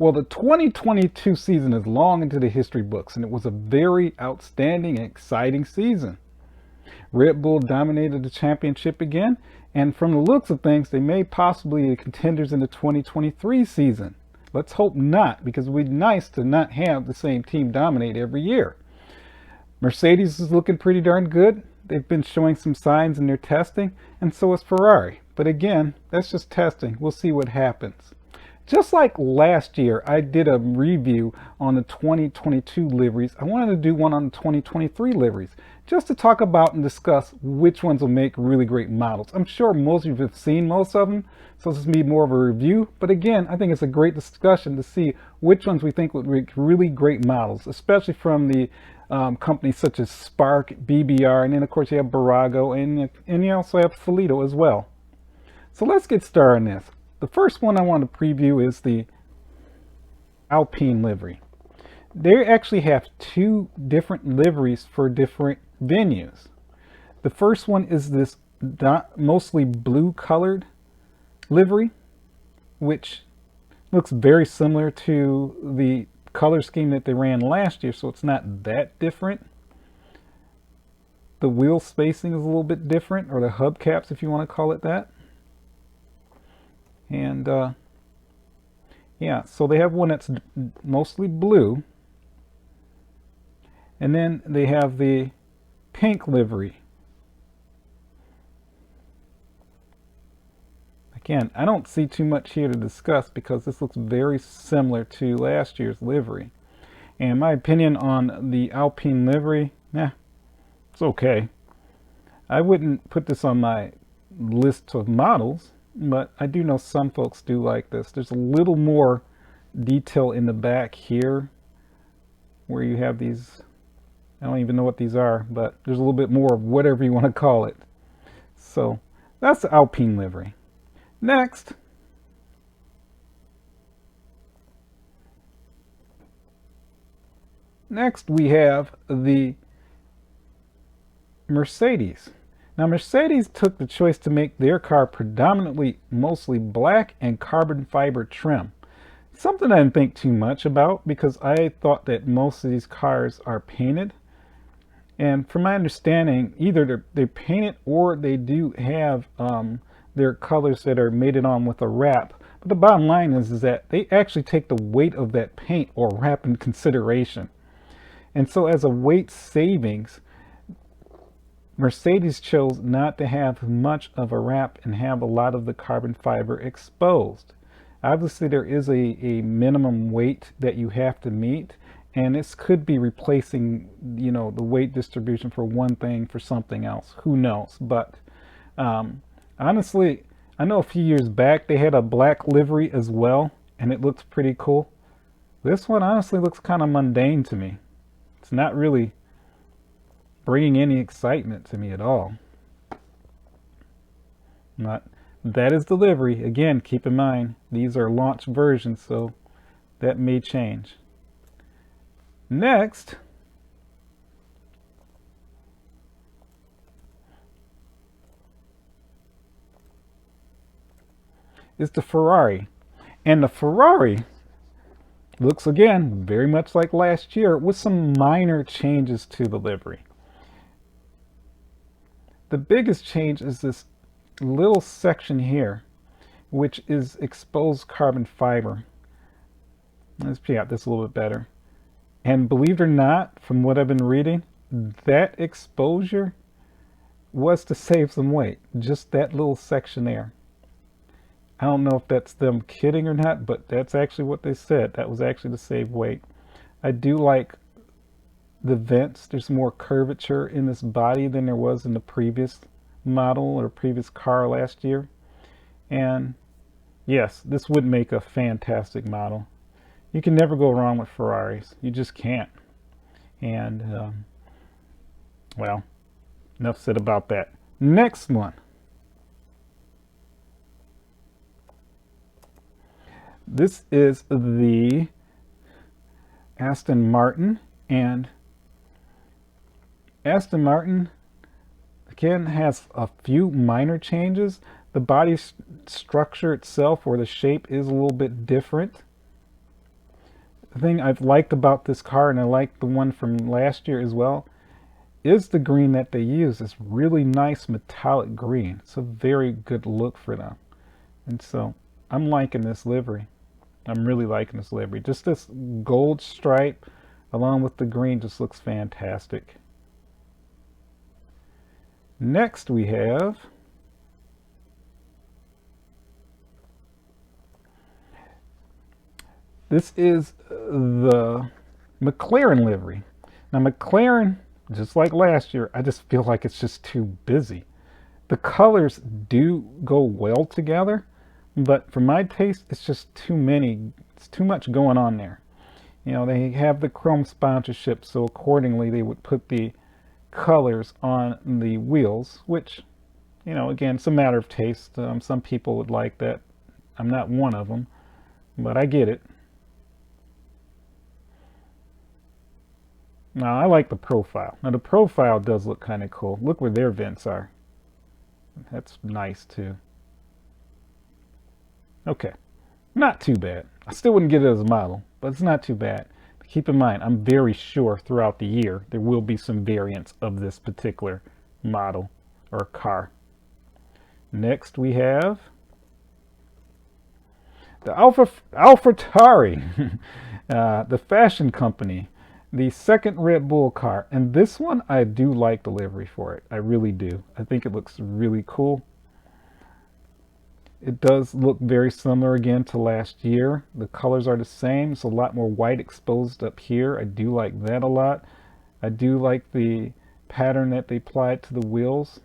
Well, the 2022 season is long into the history books, and it was a very outstanding and exciting season. Red Bull dominated the championship again, and from the looks of things, they may possibly be the contenders in the 2023 season. Let's hope not, because it would be nice to not have the same team dominate every year. Mercedes is looking pretty darn good. They've been showing some signs in their testing, and so is Ferrari. But again, that's just testing. We'll see what happens. Just like last year, I did a review on the 2022 liveries. I wanted to do one on the 2023 liveries, just to talk about and discuss which ones will make really great models. I'm sure most of you have seen most of them, so this is me more of a review. But again, I think it's a great discussion to see which ones we think would make really great models, especially from the companies such as Spark, BBR, and then of course you have Barago, and you also have Solito as well. So let's get started on this. The first one I want to preview is the Alpine livery. They actually have two different liveries for different venues. The first one is this mostly blue colored livery, which looks very similar to the color scheme that they ran last year, so it's not that different. The wheel spacing is a little bit different, or the hubcaps if you want to call it that. And yeah, so they have one that's mostly blue, and then they have the pink livery. Again, I don't see too much here to discuss because this looks very similar to last year's livery. And my opinion on the Alpine livery, it's okay. I wouldn't put this on my list of models, but I do know some folks do like this. There's a little more detail in the back here where you have these, I don't even know what these are, but there's a little bit more of whatever you want to call it. So that's the Alpine livery. Next, we have the Mercedes. Now Mercedes took the choice to make their car predominantly mostly black and carbon fiber trim. Something I didn't think too much about because I thought that most of these cars are painted. And from my understanding, either they're painted or they do have their colors that are mated on with a wrap. But the bottom line is that they actually take the weight of that paint or wrap in consideration. And so as a weight savings, Mercedes chose not to have much of a wrap and have a lot of the carbon fiber exposed. Obviously there is a minimum weight that you have to meet, and this could be replacing, you know, the weight distribution for one thing for something else. Who knows? But honestly, I know a few years back they had a black livery as well, and it looks pretty cool. This one honestly looks kind of mundane to me. It's not really bringing any excitement to me at all. That is the livery. Again, keep in mind these are launch versions, so that may change. Next, is the Ferrari. And the Ferrari looks again very much like last year with some minor changes to the livery. The biggest change is this little section here, which is exposed carbon fiber. Let's check out this a little bit better. And believe it or not, from what I've been reading, that exposure was to save some weight. Just that little section there. I don't know if that's them kidding or not, but that's actually what they said. That was actually to save weight. I do like the vents. There's more curvature in this body than there was in the previous model or previous car last year. And yes, this would make a fantastic model. You can never go wrong with Ferraris. You just can't. And well, enough said about that. Next one. This is the Aston Martin, and Aston Martin again has a few minor changes. The body structure itself, or the shape, is a little bit different. The thing I've liked about this car, and I like the one from last year as well, is the green that they use. It's really nice metallic green. It's a very good look for them. And so I'm liking this livery. I'm really liking this livery. Just this gold stripe along with the green just looks fantastic. Next we have this is the McLaren livery. Now McLaren, just like last year, I just feel like it's just too busy. The colors do go well together, but for my taste, it's just too many. It's too much going on there. You know, they have the chrome sponsorship, so accordingly they would put the colors on the wheels, which, you know, again, it's a matter of taste. Some people would like that. I'm not one of them, but I get it. Now, I like the profile. Now, the profile does look kind of cool. Look where their vents are. That's nice, too. Okay, not too bad. I still wouldn't get it as a model, but it's not too bad. Keep in mind, I'm very sure throughout the year there will be some variants of this particular model or car. Next, we have the AlphaTauri, the fashion company, the second Red Bull car. And this one, I do like the livery for it. I really do. I think it looks really cool. It does look very similar again to last year. The colors are the same. It's a lot more white exposed up here. I do like that a lot. I do like the pattern that they applied to the wheels.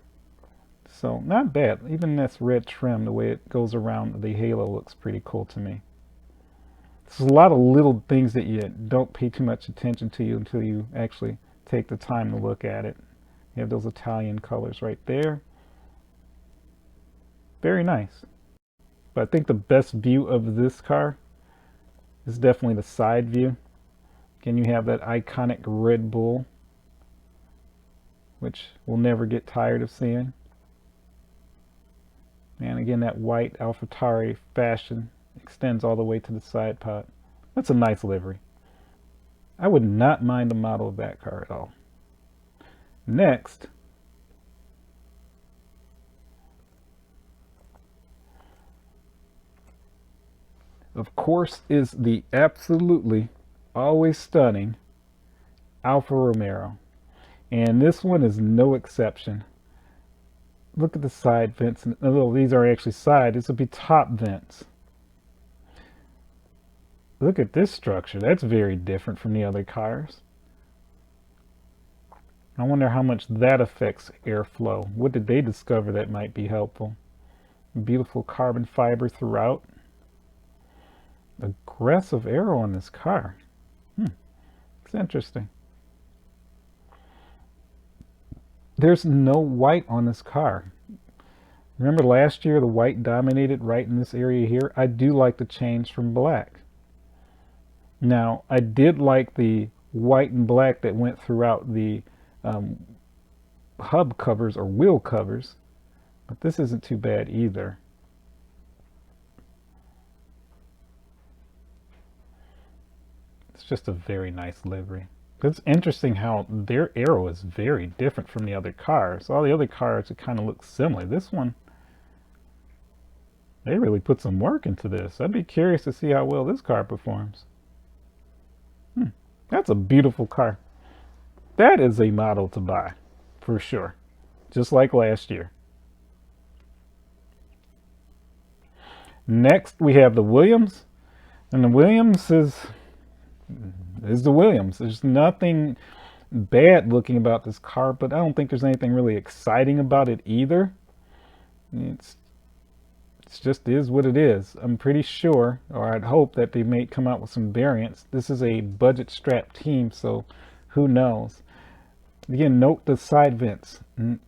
So not bad. Even this red trim, the way it goes around the halo, looks pretty cool to me. There's a lot of little things that you don't pay too much attention to until you actually take the time to look at it. You have those Italian colors right there. Very nice. But I think the best view of this car is definitely the side view. Again, you have that iconic Red Bull, which we'll never get tired of seeing. And again, that white AlphaTauri fashion extends all the way to the side pod. That's a nice livery. I would not mind a model of that car at all. Next, of course, is the absolutely always stunning Alfa Romeo. And this one is no exception. Look at the side vents. Although these are actually side, this would be top vents. Look at this structure. That's very different from the other cars. I wonder how much that affects airflow. What did they discover that might be helpful? Beautiful carbon fiber throughout. Aggressive aero on this car. It's interesting. There's no white on this car. Remember last year the white dominated right in this area here? I do like the change from black. Now, I did like the white and black that went throughout the hub covers or wheel covers, but this isn't too bad either. It's just a very nice livery. It's interesting how their aero is very different from the other cars. All the other cars, it kind of looks similar. This one, they really put some work into this. I'd be curious to see how well this car performs. That's a beautiful car. That is a model to buy, for sure. Just like last year. Next, we have the Williams. And the Williams is the Williams. There's nothing bad looking about this car, but I don't think there's anything really exciting about it either. It's just is what it is. I'm pretty sure, or I'd hope that they may come out with some variants. This is a budget strapped team, so who knows. Again, note the side vents.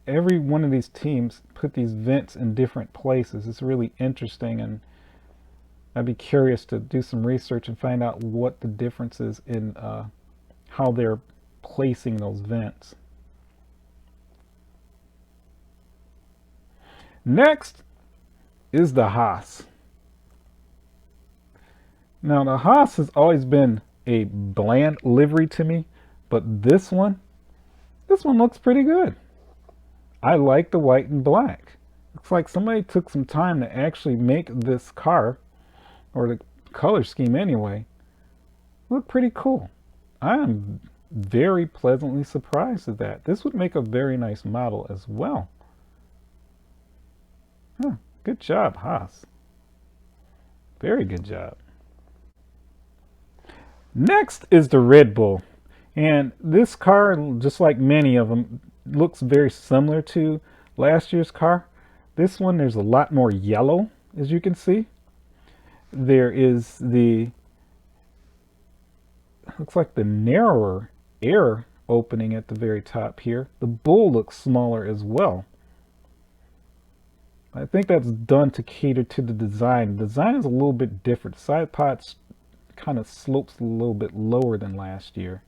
Every one of these teams put these vents in different places. It's really interesting, and I'd be curious to do some research and find out what the difference is in how they're placing those vents. Next is the Haas. Now, the Haas has always been a bland livery to me, but this one looks pretty good. I like the white and black. Looks like somebody took some time to actually make this car, or the color scheme anyway, look pretty cool. I am very pleasantly surprised at that. This would make a very nice model as well. Huh, good job, Haas. Very good job. Next is the Red Bull. And this car, just like many of them, looks very similar to last year's car. This one, there's a lot more yellow, as you can see. There is the, looks like the narrower air opening at the very top here. The Bull looks smaller as well. I think that's done to cater to the design. The design is a little bit different. The side pods kind of slopes a little bit lower than last year.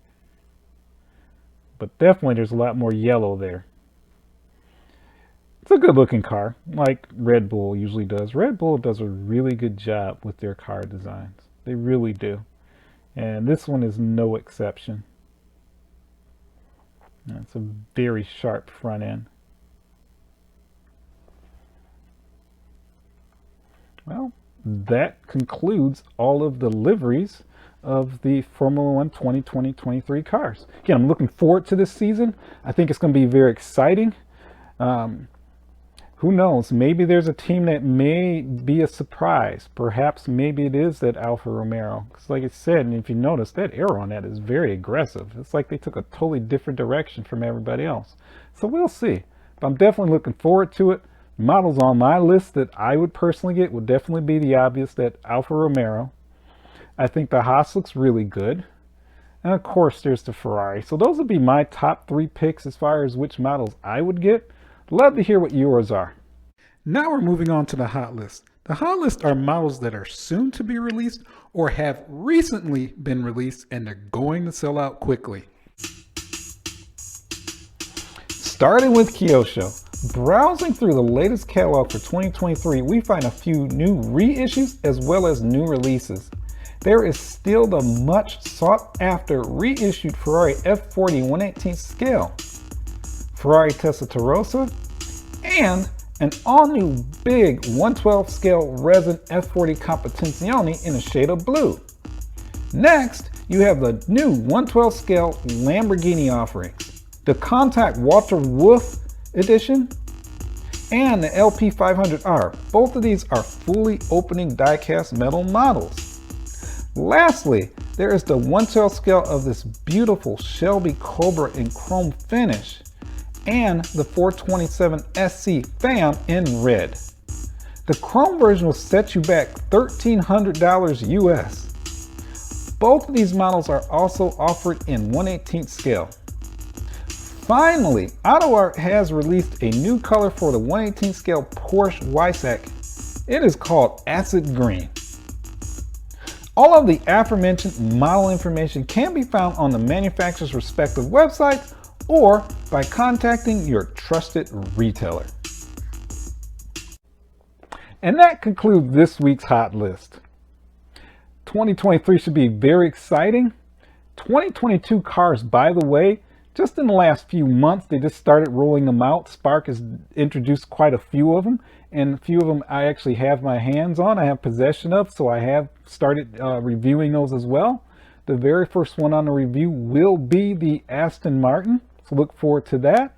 But definitely there's a lot more yellow there. It's a good looking car, like Red Bull usually does. Red Bull does a really good job with their car designs. They really do. And this one is no exception. It's a very sharp front end. Well, that concludes all of the liveries of the Formula One 2020-23 cars. Again, I'm looking forward to this season. I think it's going to be very exciting. Who knows? Maybe there's a team that may be a surprise. Perhaps maybe it is that Alfa Romeo. Because like I said, and if you notice, that arrow on that is very aggressive. It's like they took a totally different direction from everybody else. So we'll see. But I'm definitely looking forward to it. Models on my list that I would personally get would definitely be the obvious, that Alfa Romeo. I think the Haas looks really good. And of course there's the Ferrari. So those would be my top 3 picks as far as which models I would get. Love to hear what yours are. Now we're moving on to the hot list. The hot list are models that are soon to be released or have recently been released and they're going to sell out quickly. Starting with Kyosho. Browsing through the latest catalog for 2023, we find a few new reissues as well as new releases. There is still the much sought after reissued Ferrari F40 1/18 scale, Ferrari Testarossa, and an all-new big 1/12 scale resin F40 Competizione in a shade of blue. Next, you have the new 1/12 scale Lamborghini offerings, the Contact Walter Wolf edition, and the LP500R. Both of these are fully opening die-cast metal models. Lastly, there is the 1/12 scale of this beautiful Shelby Cobra in chrome finish and the 427 SC FAM in red. The chrome version will set you back $1,300 US. Both of these models are also offered in 1/18 scale. Finally, AutoArt has released a new color for the 1/18 scale Porsche Weissach. It is called Acid Green. All of the aforementioned model information can be found on the manufacturer's respective websites or by contacting your trusted retailer. And that concludes this week's hot list. 2023 should be very exciting. 2022 cars, by the way, just in the last few months, they just started rolling them out. Spark has introduced quite a few of them, and a few of them I actually have my hands on. I have possession of, so I have started reviewing those as well. The very first one on the review will be the Aston Martin, so look forward to that.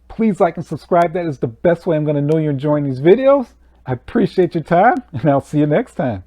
Please like and subscribe. That is the best way I'm going to know you're enjoying these videos. I appreciate your time, and I'll see you next time.